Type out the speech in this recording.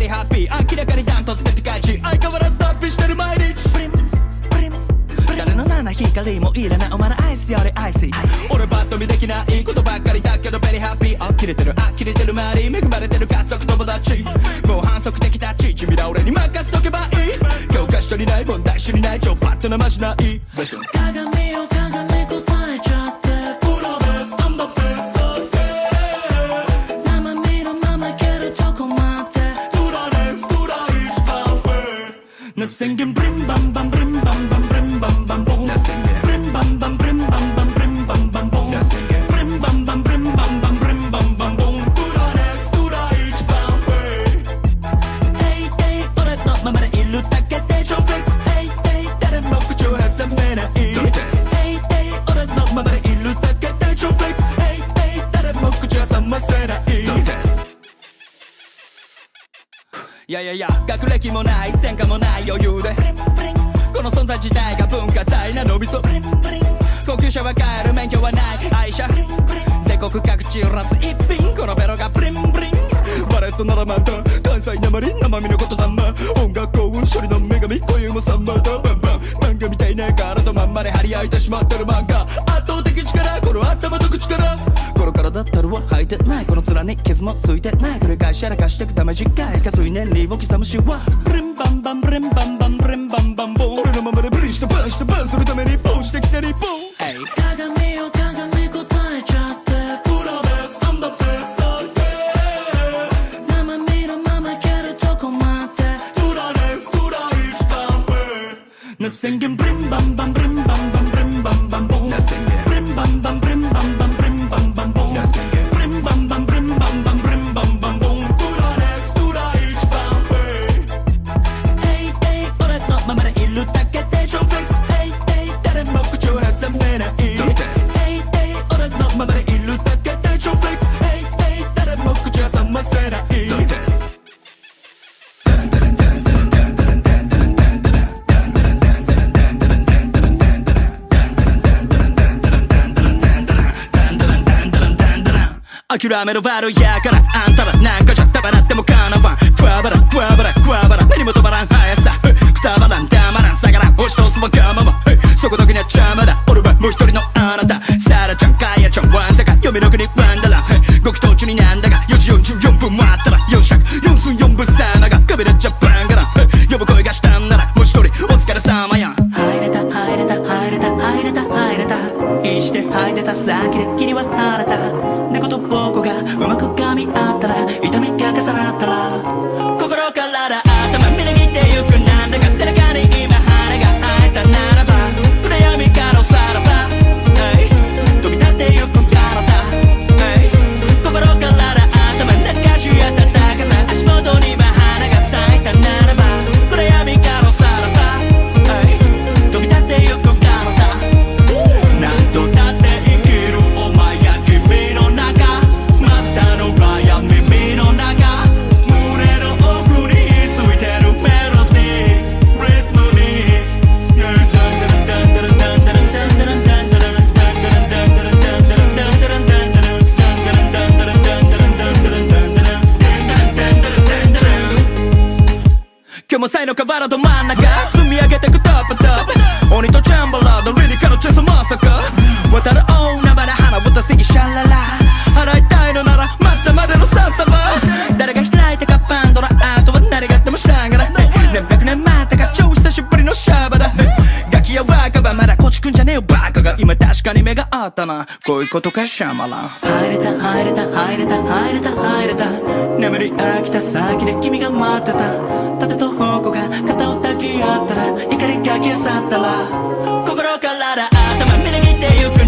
リハッピー明らかにダントツでピカイチ相変わらず脱皮してる毎日誰の七光もいらないお前のアイスよりアイシー俺バッと見できないことばっかりだけどベリーハッピー呆れてる呆れてる周り恵まれてる家族友達もう反則的タッチ君ら俺に任せとけばいい教科書にない問題集にない超パッとなましない鏡を鏡答えちゃってプロです I'm the best okay 生身のままいけるとこまでトラレックストラ一番上 Nothing can bring bam bam bring bam bam bring bam bam boom bring bam bam bring bam bam bring bam bam boom bring bam bam bring bam bam bring bam bam boom トラレックストラ一番上 Hey hey 俺のままでいるだけで超フレックス Hey hey 誰も口を挟めない Hey hey 俺のままでいるだけで超フレックス Hey hey 誰も口を挟ませないいやいやいや学歴もない前科もない余裕でこの存在自体が文化財なのびそ高級車は買える免許はない愛車全国各地揺らす一品このベロがブリンブリンバレットならまた関西なまり生身のことだま音楽幸運処理の女神というもさんまだバンバン漫画みたいな体まんまで張り合いてしまってる漫画圧倒的力この頭と口からこの体ったるは履いてないこの面に傷もついてない繰り返しやらかしてくため次回数い年利を刻むしはブリンバンバンブリンバンバンブリンバンバンボン俺のままでブリしてバンしてバンするためにボンしてきて日本鏡を鏡答えちゃってプロです I'm the best okay 生身のままいけるとこまでトラレックストラ一番上 Nothing can bring bam bam bring bam bam bring bam bam boom bring bam bam bring bam bam bring bam bam boom bring bam bam bring bam bam bring bam bam boom トラレックストラ一番上 Hey hey 俺のままでいるだけで超フレックス Hey hey 誰も口を挟めない Hey hey 俺のままでいるだけで超フレックス Hey hey 誰も口を挟ませない諦める悪いやからあんたらなんかじゃたばらってもかなわんクワバラクワバラクワバラ目にも止まらん速さくたばらんたまらん下がらん押し通すわがままそこだけには邪魔だ俺はもう一人のあなたサラちゃんカヤちゃんワンサカ嫁の国ワンダランご祈祷中になんだが4時44分待ったら4尺4寸4分さながカメラジャパンから呼ぶ声がしたんならもう一人お疲れ様や入れた入れた入れた入れた入れた必死で吐いてた先で君は晴れた猫と僕がうまく噛み合ったら痛みが重なったら心から頭みなぎってゆくなんだか背中に今羽が生えたならば暗闇からおさらば飛び立ってゆく体心から頭懐かしい暖かさ足元には花が咲いたならば暗闇からおさらば飛び立ってゆく体何度だって生きるお前や君の中またの裏や耳の中胸の奥についてるメロディーリズムに今日も才の河原ど真ん中積み上げてくトップトップ鬼とチャンバラードリリカのチェスまさか渡る大海原花ぼたすぎシャララ払いたいのなら待ったまでのサンサバ誰が開いたかパンドラアートは誰があっても知らんがら何百年待ったか超久しぶりのシャバだガキや若葉まだこちくんじゃねえよバカが今確かに目があったなこういうことかシャマラン入れた入れた入れた入れた入れた眠り飽きた先で君が待ってた盾と矛が肩を抱き合ったら怒りが消え去ったら心から頭みなぎってゆく